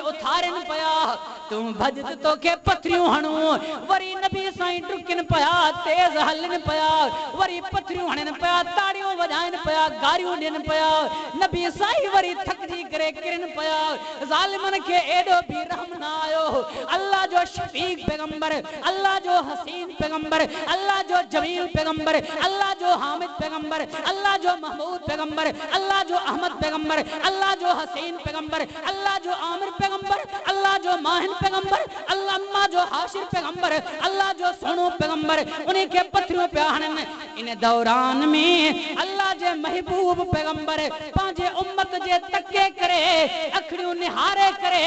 उथारन पया तू भज तो के पथरियों हणू वरी नबी साईं डुकन पया तेज हलन पया वरी पथरियों हणन पया ताड़ियों वजाइन पया गारियों दिन पया नबी साईं वरी थकजी करे किरन पया जालिमन के एडो भी रहम ना आयो अल्लाह जो शफीक पैगंबर अल्लाह जो हसीन पैगंबर अल्लाह जो जमील पैगंबर अल्लाह जो हामिद पैगंबर अल्लाह जो महमूद पैगंबर अल्लाह जो अहमद पैगंबर अल्लाह जो हसीन पैगंबर अल्लाह जो आमिर पैगंबर अल्लाह जो माहिन पैगंबर अल्लाह जो हाशिर पैगंबर अल्लाह जो सोनो पैगंबर उन्हीं के पत्थरों पे हनन इन दौरान में अल्लाह जे महबूब पैगंबर पांजे उम्मत जे तके करे अखड़ियों निहारे करे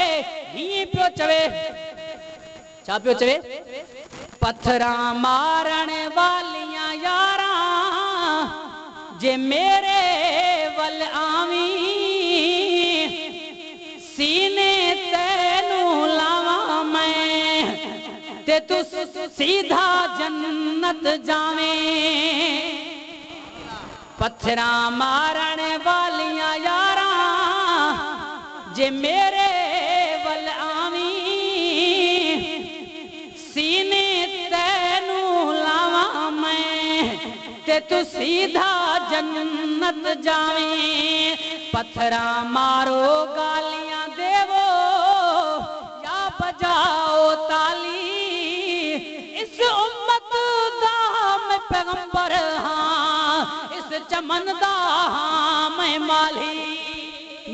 ही पियो चवे छा पियो चवे पत्थरा मारण वालियां यारा जे मेरे वल आवी सीने तेनू लावा मैं ते तू सीधा जन्नत जावे पत्थरा मारण वालियां यारा जे मेरे वल आवी सीने तेनू लावा मैं ते तू सीधा जन्नत जावे पत्थरा मारो गालियां देवो या बजाओ ताली इस उम्मत दा मैं पैगंबर हाँ इस चमन दा हाँ मैं माली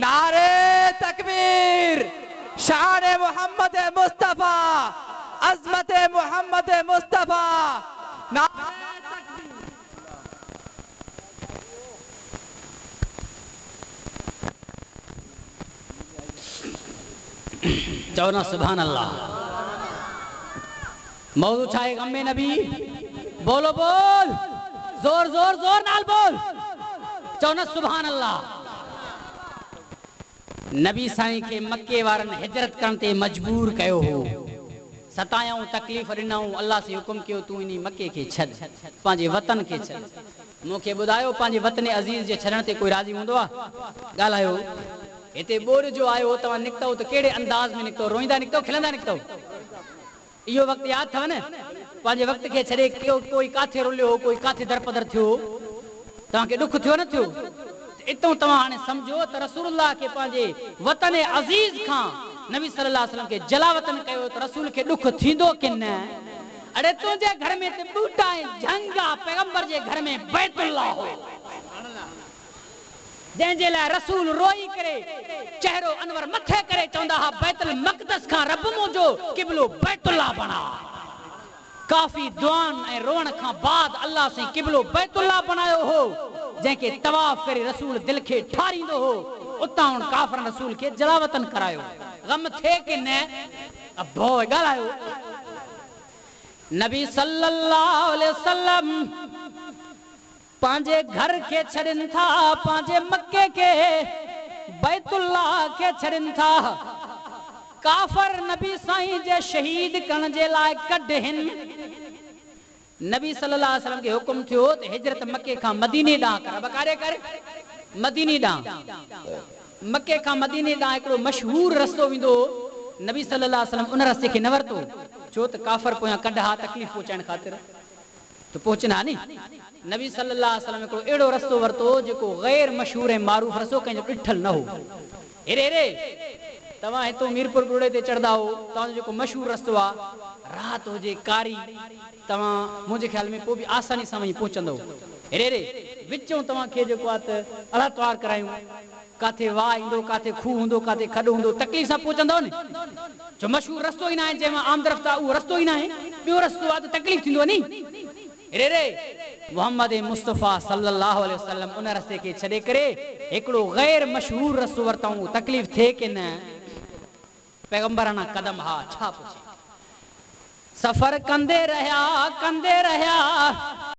नारे तकबीर शान मोहम्मद मुस्तफा अजमत मोहम्मद मुस्तफा चौना सुभान अल्लाह मौजू छाए गम्मे नबी बोलो बोल जोर जोर जोर नाल बोल चौना सुभान अल्लाह नबी साईं के मक्के वारन हिजरत करन ते मजबूर कयो हो सतायाऊं तकलीफ ॾिनऊं अल्लाह से हुकुम कयो तू इनी मक्के के छॾ पंहिंजे वतन के छॾ मूंखे ॿुधायो पंहिंजे वतन अज़ीज़ जे छॾण ते कोई राज़ी हूंदो आहे ॻाल्हायो इते बोर जो आयो तव्हां निकितो त कहिड़े अंदाज़ में निकितो रोईंदा निकितो खिलंदा निकितो इहो वक़्तु यादि अथव न पंहिंजे वक़्त खे छॾे कोई काथे रुलियो कोई काथे दरपदर थियो तव्हांखे ॾुख थियो न थियो इतों तव्हां हाणे सम्झो त रसूलुल्लाह खे पंहिंजे वतन अज़ीज़ खां नबी सल्लल्लाहु अलैहि वसल्लम खे जलावतन कयो त रसूल खे ॾुख थींदो कि न अड़े तुंहिंजे घर में त बूटा ऐं झंग आहे पैगंबर जे घर में बैतुल्लाह हो जंहिंजे लाइ रसूल रोई करे चेहरो अनवर मथे करे चवंदा हा बैतुल मक़दस खां रब मुंहिंजो क़िबलो बैतुल्लाह बणा काफ़ी दुआन ऐं रोअण खां बाद अल्लाह से क़िबलो बैतुल्लाह बनायो हो जंहिंखे तवाफ करे रसूल दिल खे ठारींदो हो उतां काफ़िर रसूल खे जलावतन करायो गम थे कि न अबो ॻाल्हायो नबी सल्लल्लाहु अलैहि वसल्लम पांजे घर के छड़न था पांजे मक्के के बैतुल्लाह के छड़न था काफर नबी साईं जे शहीद करण जे लाइ कढिन नबी सल्लल्लाहु अलैहि वसल्लम के हुकुम थियो त हिजरत मक्के खां मदीने ॾांहुं कर बकारे कर मदीने ॾांहुं मक्के खां मदीने ॾांहुं हिकिड़ो मशहूर रस्तो वेंदो नबी सल्लल्लाहु अलैहि वसल्लम उन रस्ते खे न वरितो छो त काफर पोयां कढा तकलीफ़ पहुचाइण ख़ातिर तो पहुचना नी नबी सल्लल्लाहु अलैहि वसल्लम को एड़ो रस्तो वरतो जेको गैर मशहूर है मारूफ रस्तो कंहिंजो ॾिठल न हो हेरे रे तव्हां हितो मीरपुर बुड़े ते चढ़दा हो तव्हांजो जेको मशहूर रस्तो आहे रात हुजे कारी तव्हां मुंहिंजे ख्याल में पोइ बि आसानी सां वञी पहुचंदो हेरे रे विचों तव्हांखे जेको आहे त अलातवार करायूं काथे वाह ईंदो काथे खूह हूंदो काथे खॾो हूंदो तकलीफ़ सां पहुचंदो न जो मशहूर रस्तो ई न आहे जंहिंमां आमदरफ़्त आहे उहो रस्तो ई न आहे ॿियो रस्तो आहे त तकलीफ़ थींदो नी रे रे मोहम्मद मुस्तफ़ा सल्लल्लाहु अलैहि वसल्लम उन रस्ते के छॾे करे हिकिड़ो गैर मशहूर रस्तो वरतऊं तकलीफ़ थिए कि न पैगंबराना कदम हा छा पुछे सफ़र कंदे रहिया